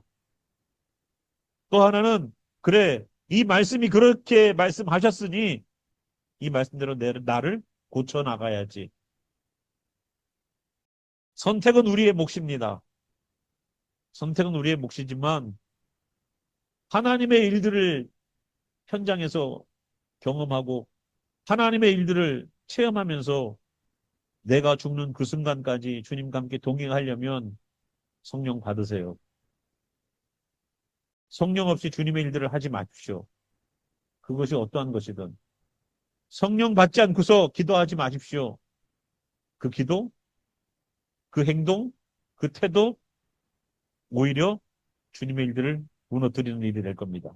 또 하나는 그래, 이 말씀이 그렇게 말씀하셨으니 이 말씀대로 나를 고쳐 나가야지. 선택은 우리의 몫입니다. 선택은 우리의 몫이지만 하나님의 일들을 현장에서 경험하고 하나님의 일들을 체험하면서 내가 죽는 그 순간까지 주님과 함께 동행하려면 성령 받으세요. 성령 없이 주님의 일들을 하지 마십시오. 그것이 어떠한 것이든. 성령 받지 않고서 기도하지 마십시오. 그 기도, 그 행동, 그 태도, 오히려 주님의 일들을 무너뜨리는 일이 될 겁니다.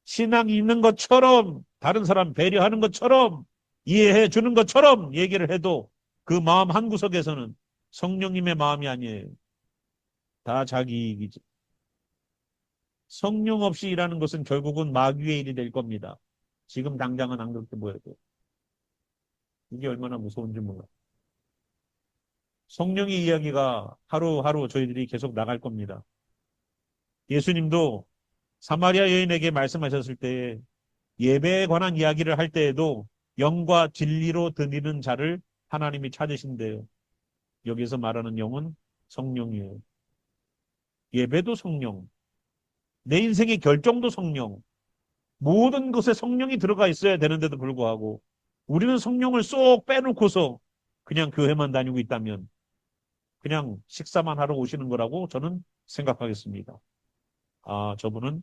신앙이 있는 것처럼, 다른 사람 배려하는 것처럼, 이해해 주는 것처럼 얘기를 해도 그 마음 한구석에서는 성령님의 마음이 아니에요. 다 자기 이익이지. 성령 없이 일하는 것은 결국은 마귀의 일이 될 겁니다. 지금 당장은 안 그렇게 보여도. 이게 얼마나 무서운지 몰라. 성령의 이야기가 하루하루 저희들이 계속 나갈 겁니다. 예수님도 사마리아 여인에게 말씀하셨을 때에 예배에 관한 이야기를 할 때에도 영과 진리로 드리는 자를 하나님이 찾으신대요. 여기서 말하는 영은 성령이에요. 예배도 성령, 내 인생의 결정도 성령, 모든 것에 성령이 들어가 있어야 되는데도 불구하고 우리는 성령을 쏙 빼놓고서 그냥 교회만 다니고 있다면 그냥 식사만 하러 오시는 거라고 저는 생각하겠습니다. 아, 저분은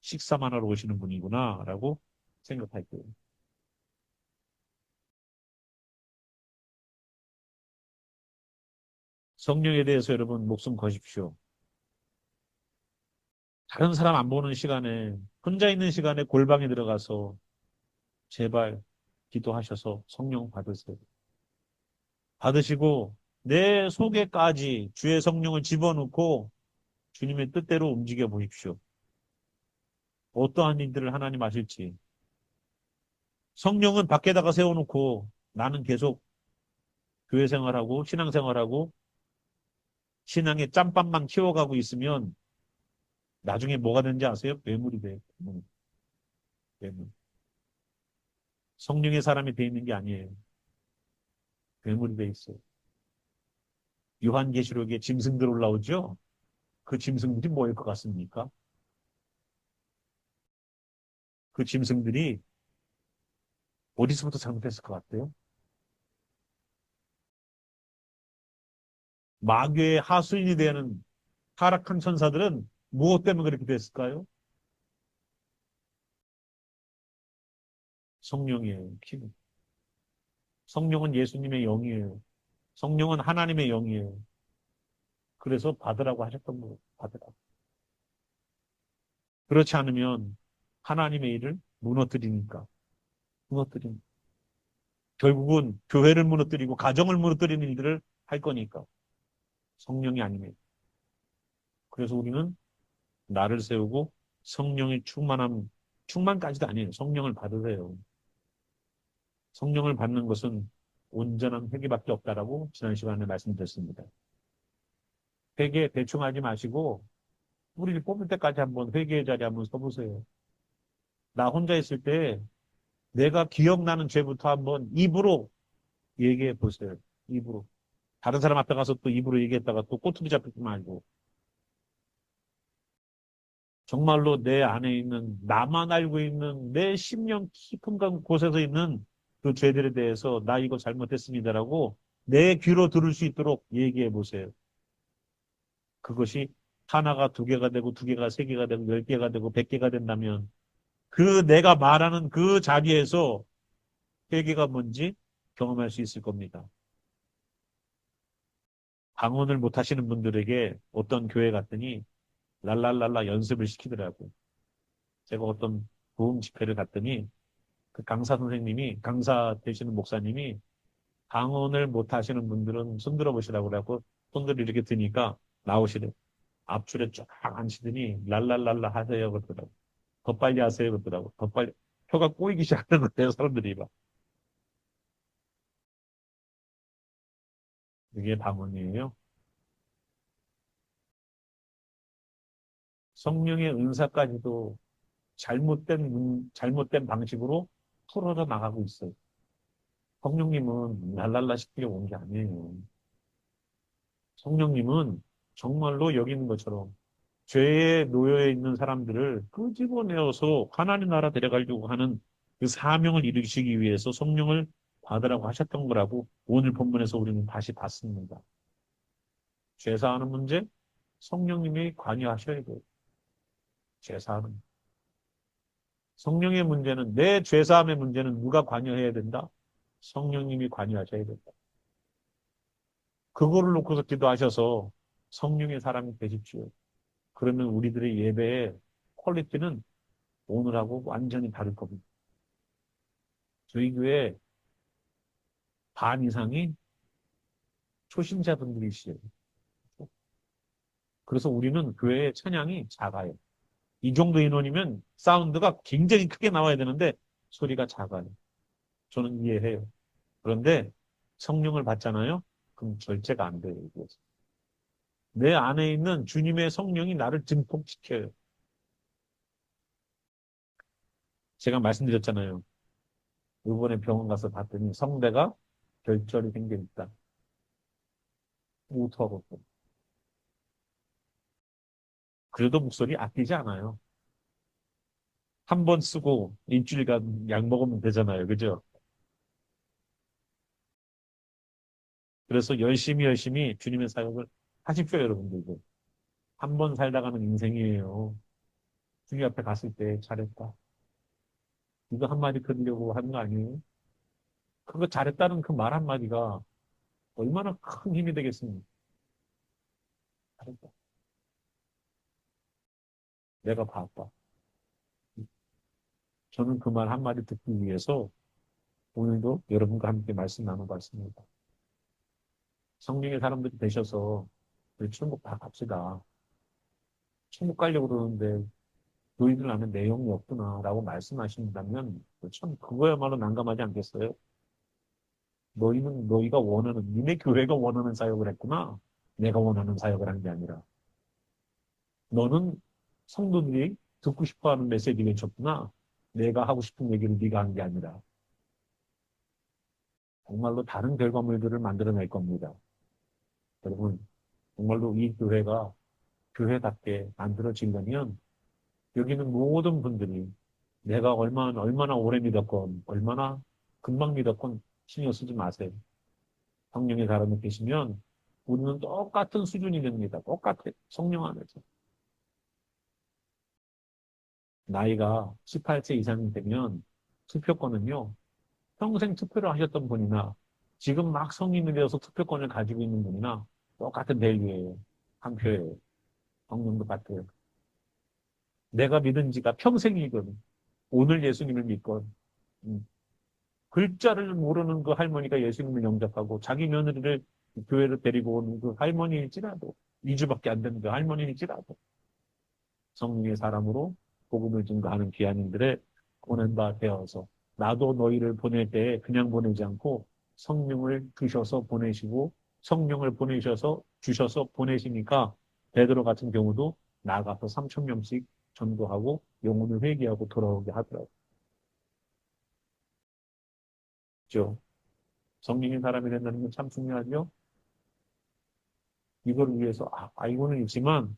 식사만 하러 오시는 분이구나 라고 생각할게요. 성령에 대해서 여러분 목숨 거십시오. 다른 사람 안 보는 시간에 혼자 있는 시간에 골방에 들어가서 제발 기도하셔서 성령 받으세요. 받으시고 내 속에까지 주의 성령을 집어넣고 주님의 뜻대로 움직여 보십시오. 어떠한 일들을 하나님 하실지. 성령은 밖에다가 세워놓고 나는 계속 교회 생활하고 신앙 생활하고 신앙의 짬밥만 키워가고 있으면 나중에 뭐가 되는지 아세요? 괴물이 돼요. 괴물. 성령의 사람이 돼 있는 게 아니에요. 괴물이 돼 있어요. 요한계시록에 짐승들 올라오죠? 그 짐승들이 뭐일 것 같습니까? 그 짐승들이 어디서부터 잘못했을 것 같아요? 마귀의 하수인이 되는 타락한 천사들은 무엇 때문에 그렇게 됐을까요? 성령이에요. 성령은 예수님의 영이에요. 성령은 하나님의 영이에요. 그래서 받으라고 하셨던 거예요. 받으라고. 그렇지 않으면 하나님의 일을 무너뜨리니까. 무너뜨리니까. 결국은 교회를 무너뜨리고 가정을 무너뜨리는 일들을 할 거니까. 성령이 아니면. 그래서 우리는 나를 세우고 성령의 충만까지도 아니에요. 성령을 받으세요. 성령을 받는 것은 온전한 회개밖에 없다라고 지난 시간에 말씀드렸습니다. 회개 대충 하지 마시고 뿌리를 뽑을 때까지 한번 회개의 자리에 한번 서보세요. 나 혼자 있을 때 내가 기억나는 죄부터 한번 입으로 얘기해 보세요. 입으로. 다른 사람 앞에 가서 또 입으로 얘기했다가 또 꼬투리 잡히지 말고. 정말로 내 안에 있는, 나만 알고 있는 내 심령 깊은 곳에서 있는 그 죄들에 대해서 나 이거 잘못했습니다라고 내 귀로 들을 수 있도록 얘기해 보세요. 그것이 하나가 두 개가 되고 두 개가 세 개가 되고 열 개가 되고 백 개가 된다면 그 내가 말하는 그 자리에서 회개가 뭔지 경험할 수 있을 겁니다. 방언을 못 하시는 분들에게 어떤 교회 갔더니 랄랄랄라 연습을 시키더라고요. 제가 어떤 부흥 집회를 갔더니 그 강사 선생님이, 강사 되시는 목사님이 방언을 못 하시는 분들은 손 들어보시라고 그래갖고 손들을 이렇게 드니까 나오시래. 앞줄에 쫙 앉히더니 랄랄랄라 하세요 그러더라고. 더 빨리 하세요 그러더라고. 더 빨리. 혀가 꼬이기 시작하는 거예요 사람들이 막. 이게 방언이에요. 성령의 은사까지도 잘못된 방식으로 풀어져 나가고 있어요. 성령님은 랄랄라 시키려고 온 게 아니에요. 성령님은 정말로 여기 있는 것처럼 죄에 놓여 있는 사람들을 끄집어내어서 하나님 나라 데려가려고 하는 그 사명을 이루시기 위해서 성령을 받으라고 하셨던 거라고 오늘 본문에서 우리는 다시 봤습니다. 죄사하는 문제, 성령님이 관여하셔야 돼요. 죄사하는. 성령의 문제는, 내 죄사함의 문제는 누가 관여해야 된다? 성령님이 관여하셔야 된다. 그거를 놓고서 기도하셔서 성령의 사람이 되십시오. 그러면 우리들의 예배의 퀄리티는 오늘하고 완전히 다를 겁니다. 저희 교회 반 이상이 초신자분들이시에요. 그래서 우리는 교회의 찬양이 작아요. 이 정도 인원이면 사운드가 굉장히 크게 나와야 되는데 소리가 작아요. 저는 이해해요. 그런데 성령을 받잖아요. 그럼 절제가 안 돼요. 이게. 내 안에 있는 주님의 성령이 나를 증폭시켜요. 제가 말씀드렸잖아요. 이번에 병원 가서 봤더니 성대가 결절이 생겨 있다. 못하고. 그래도 목소리 아끼지 않아요. 한 번 쓰고 일주일간 약 먹으면 되잖아요. 그죠? 그래서 열심히 주님의 사역을 하십시오, 여러분들도. 한 번 살다가는 인생이에요. 주님 앞에 갔을 때 잘했다. 이거 한마디 들으려고 하는 거 아니에요? 그거 잘했다는 그 말 한마디가 얼마나 큰 힘이 되겠습니까? 잘했다. 내가 봤다. 저는 그 말 한마디 듣기 위해서 오늘도 여러분과 함께 말씀 나눠봤습니다. 성령의 사람들이 되셔서 우리 천국 다 갑시다. 천국 가려고 그러는데 너희들 안에 내용이 없구나라고 말씀하신다면 참 그거야말로 난감하지 않겠어요? 너희는 너희가 원하는 니네 교회가 원하는 사역을 했구나. 내가 원하는 사역을 한 게 아니라 너는 성도들이 듣고 싶어하는 메시지 외쳤구나. 내가 하고 싶은 얘기를 네가 한 게 아니라 정말로 다른 결과물들을 만들어낼 겁니다. 여러분 정말로 이 교회가 교회답게 만들어지려면 여기는 모든 분들이 내가 얼마나 오래 믿었건, 얼마나 금방 믿었건 신경 쓰지 마세요. 성령의 사람이 계시면 우리는 똑같은 수준이 됩니다. 똑같아요. 성령 안에서. 나이가 18세 이상이 되면 투표권은요, 평생 투표를 하셨던 분이나 지금 막 성인이 되어서 투표권을 가지고 있는 분이나 똑같은 밸류예요. 한 표예요. 성령도 같아요. 내가 믿은 지가 평생이거든. 오늘 예수님을 믿건. 음. 글자를 모르는 그 할머니가 예수님을 영접하고 자기 며느리를 교회를 데리고 오는 그 할머니일지라도 2주밖에 안 되는 그 할머니일지라도 성령의 사람으로 복음을 증거하는 귀한인들의 보낸 바 되어서 나도 너희를 보낼 때 그냥 보내지 않고 성령을 주셔서 보내시고 성령을 보내셔서 주셔서 보내시니까 베드로 같은 경우도 나가서 3천 명씩 전도하고 영혼을 회개하고 돌아오게 하더라고요. 그죠? 성령의 사람이 된다는 건 참 중요하죠. 이걸 위해서 알고는 있지만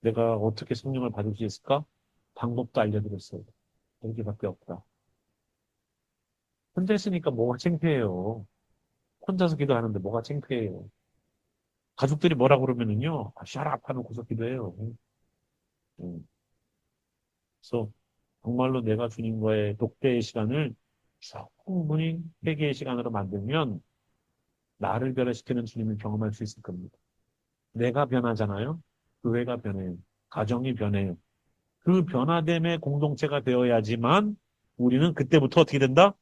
내가 어떻게 성령을 받을 수 있을까? 방법도 알려드렸어요. 여기밖에 없다. 혼자 있으니까 뭐가 창피해요. 혼자서 기도하는데 뭐가 창피해요. 가족들이 뭐라 그러면은요, 샤랍 하놓고서 기도해요. 음. 그래서 정말로 내가 주님과의 독대의 시간을 충분히 회개의 시간으로 만들면 나를 변화시키는 주님을 경험할 수 있을 겁니다. 내가 변하잖아요. 교회가 변해요. 가정이 변해요. 그 변화됨의 공동체가 되어야지만 우리는 그때부터 어떻게 된다?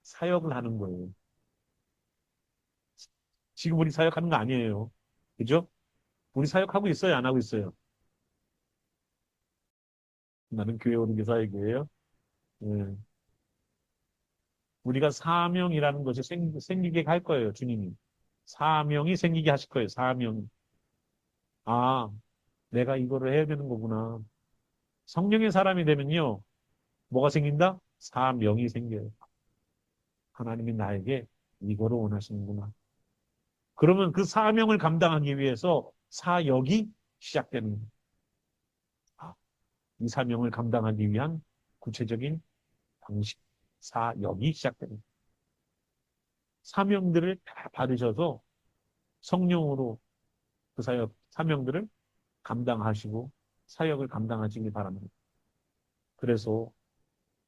사역을 하는 거예요. 지금 우리 사역하는 거 아니에요. 그죠? 우리 사역하고 있어요? 안 하고 있어요? 나는 교회 오는 게 사역이에요. 예. 우리가 사명이라는 것이 생기게 할 거예요, 주님이. 사명이 생기게 하실 거예요, 사명. 아, 내가 이거를 해야 되는 거구나. 성령의 사람이 되면요, 뭐가 생긴다? 사명이 생겨요. 하나님이 나에게 이거를 원하시는구나. 그러면 그 사명을 감당하기 위해서 사역이 시작되는 거예요. 아, 이 사명을 감당하기 위한 구체적인 방식, 사역이 시작되는 거예요. 사명들을 다 받으셔서 성령으로 그 사명들을 감당하시고 사역을 감당하시기 바랍니다. 그래서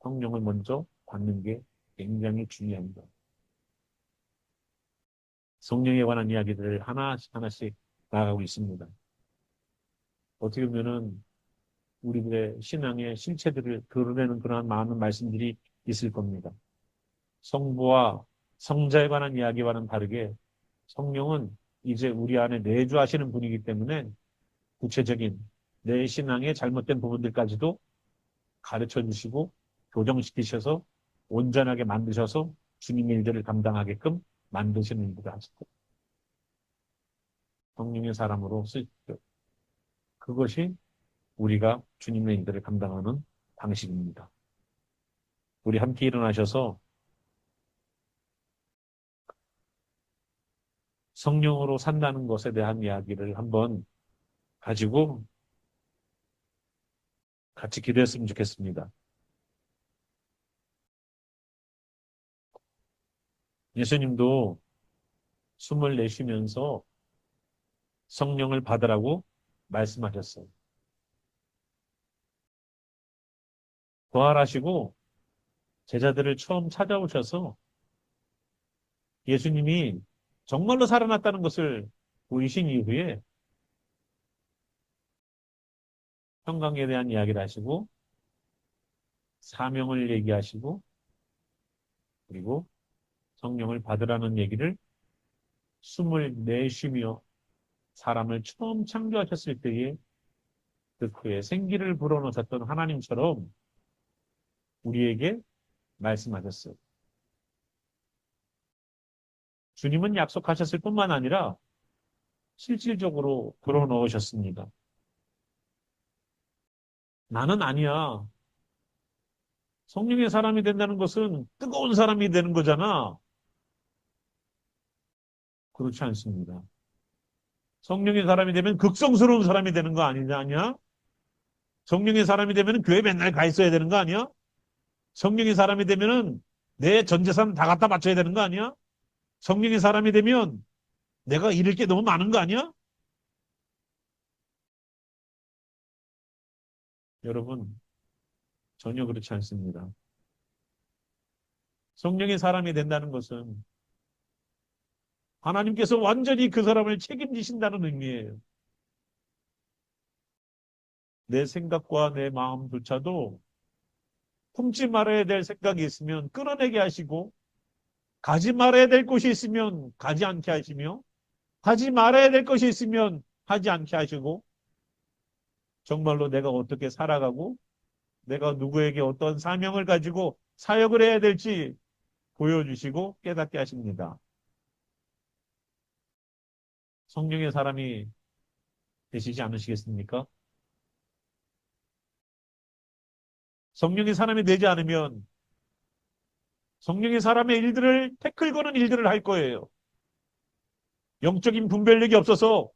성령을 먼저 받는 게 굉장히 중요합니다. 성령에 관한 이야기들을 하나씩 하나씩 나아가고 있습니다. 어떻게 보면은 우리들의 신앙의 실체들을 드러내는 그러한 많은 말씀들이 있을 겁니다. 성부와 성자에 관한 이야기와는 다르게 성령은 이제 우리 안에 내주하시는 분이기 때문에 구체적인 내 신앙의 잘못된 부분들까지도 가르쳐 주시고 교정시키셔서 온전하게 만드셔서 주님의 일들을 감당하게끔 만드시는 일을 하시고 성령의 사람으로 쓰십시오. 그것이 우리가 주님의 일들을 감당하는 방식입니다. 우리 함께 일어나셔서 성령으로 산다는 것에 대한 이야기를 한번 가지고 같이 기도했으면 좋겠습니다. 예수님도 숨을 내쉬면서 성령을 받으라고 말씀하셨어요. 부활하시고 제자들을 처음 찾아오셔서 예수님이 정말로 살아났다는 것을 보이신 이후에 평강에 대한 이야기를 하시고 사명을 얘기하시고 그리고 성령을 받으라는 얘기를 숨을 내쉬며 사람을 처음 창조하셨을 때에 그 그의 생기를 불어넣으셨던 하나님처럼 우리에게 말씀하셨어요. 주님은 약속하셨을 뿐만 아니라 실질적으로 불어넣으셨습니다. 나는 아니야. 성령의 사람이 된다는 것은 뜨거운 사람이 되는 거잖아. 그렇지 않습니다. 성령의 사람이 되면 극성스러운 사람이 되는 거 아니냐? 성령의 사람이 되면 교회 맨날 가 있어야 되는 거 아니야? 성령의 사람이 되면은 내 전 재산 다 갖다 바쳐야 되는 거 아니야? 성령의 사람이 되면 내가 잃을 게 너무 많은 거 아니야? 여러분, 전혀 그렇지 않습니다. 성령의 사람이 된다는 것은 하나님께서 완전히 그 사람을 책임지신다는 의미예요. 내 생각과 내 마음조차도 품지 말아야 될 생각이 있으면 끌어내게 하시고 가지 말아야 될 곳이 있으면 가지 않게 하시며 하지 말아야 될 것이 있으면 하지 않게 하시고 정말로 내가 어떻게 살아가고 내가 누구에게 어떤 사명을 가지고 사역을 해야 될지 보여주시고 깨닫게 하십니다. 성령의 사람이 되시지 않으시겠습니까? 성령의 사람이 되지 않으면 성령의 사람의 일들을 태클 거는 일들을 할 거예요. 영적인 분별력이 없어서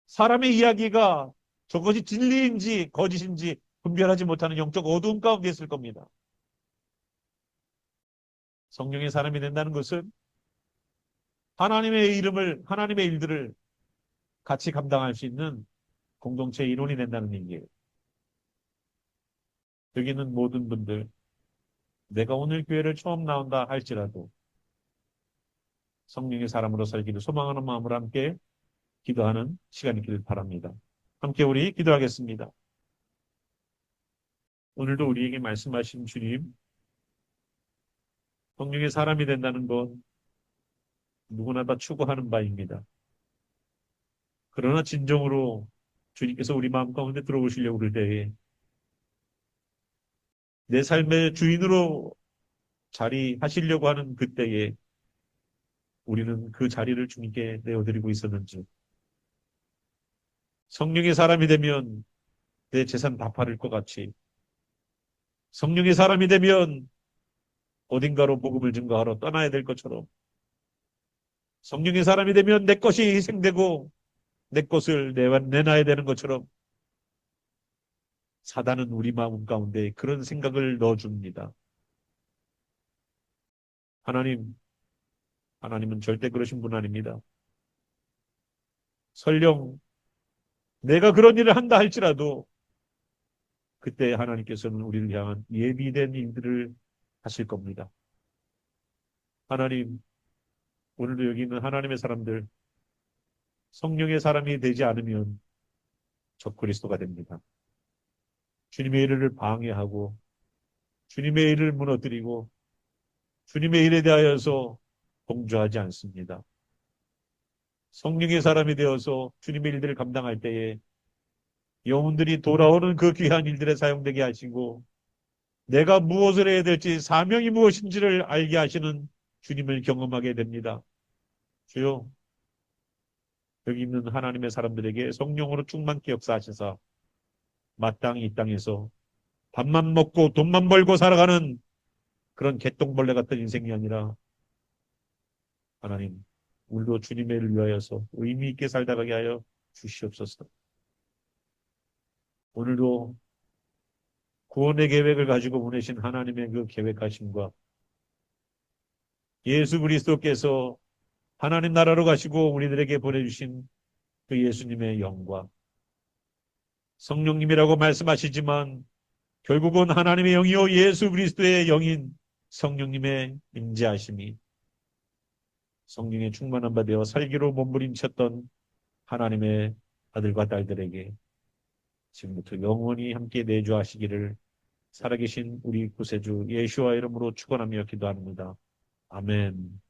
사람의 이야기가 저것이 진리인지 거짓인지 분별하지 못하는 영적 어두움 가운데 있을 겁니다. 성령의 사람이 된다는 것은 하나님의 이름을, 하나님의 일들을 같이 감당할 수 있는 공동체의 일원이 된다는 얘기예요. 여기 있는 모든 분들, 내가 오늘 교회를 처음 나온다 할지라도 성령의 사람으로 살기를 소망하는 마음으로 함께 기도하는 시간이 있기를 바랍니다. 함께 우리 기도하겠습니다. 오늘도 우리에게 말씀하신 주님, 성령의 사람이 된다는 것 누구나 다 추구하는 바입니다. 그러나 진정으로 주님께서 우리 마음 가운데 들어오시려고 그럴 때에 내 삶의 주인으로 자리하시려고 하는 그때에 우리는 그 자리를 주님께 내어드리고 있었는지 성령의 사람이 되면 내 재산 다 팔을 것 같이 성령의 사람이 되면 어딘가로 복음을 증거하러 떠나야 될 것처럼 성령의 사람이 되면 내 것이 희생되고 내 것을 내놔야 되는 것처럼 사단은 우리 마음 가운데 그런 생각을 넣어줍니다. 하나님은 절대 그러신 분 아닙니다. 설령 내가 그런 일을 한다 할지라도 그때 하나님께서는 우리를 향한 예비된 일들을 하실 겁니다. 하나님, 오늘도 여기 있는 하나님의 사람들, 성령의 사람이 되지 않으면 적그리스도가 됩니다. 주님의 일을 방해하고 주님의 일을 무너뜨리고 주님의 일에 대하여서 동조하지 않습니다. 성령의 사람이 되어서 주님의 일들을 감당할 때에 영혼들이 돌아오는 그 귀한 일들에 사용되게 하시고 내가 무엇을 해야 될지 사명이 무엇인지를 알게 하시는 주님을 경험하게 됩니다. 주여, 여기 있는 하나님의 사람들에게 성령으로 충만케 역사하셔서 마땅히 이 땅에서 밥만 먹고 돈만 벌고 살아가는 그런 개똥벌레 같은 인생이 아니라 하나님, 우리도 주님의 일을 위하여서 의미 있게 살다 가게 하여 주시옵소서. 오늘도 구원의 계획을 가지고 보내신 하나님의 그 계획하심과 예수 그리스도께서 하나님 나라로 가시고 우리들에게 보내주신 그 예수님의 영과 성령님이라고 말씀하시지만 결국은 하나님의 영이요 예수 그리스도의 영인 성령님의 임재하심이 성령의 충만한 바 되어 살기로 몸부림쳤던 하나님의 아들과 딸들에게 지금부터 영원히 함께 내주하시기를 살아계신 우리 구세주 예수와 이름으로 축원하며 기도합니다. 아멘.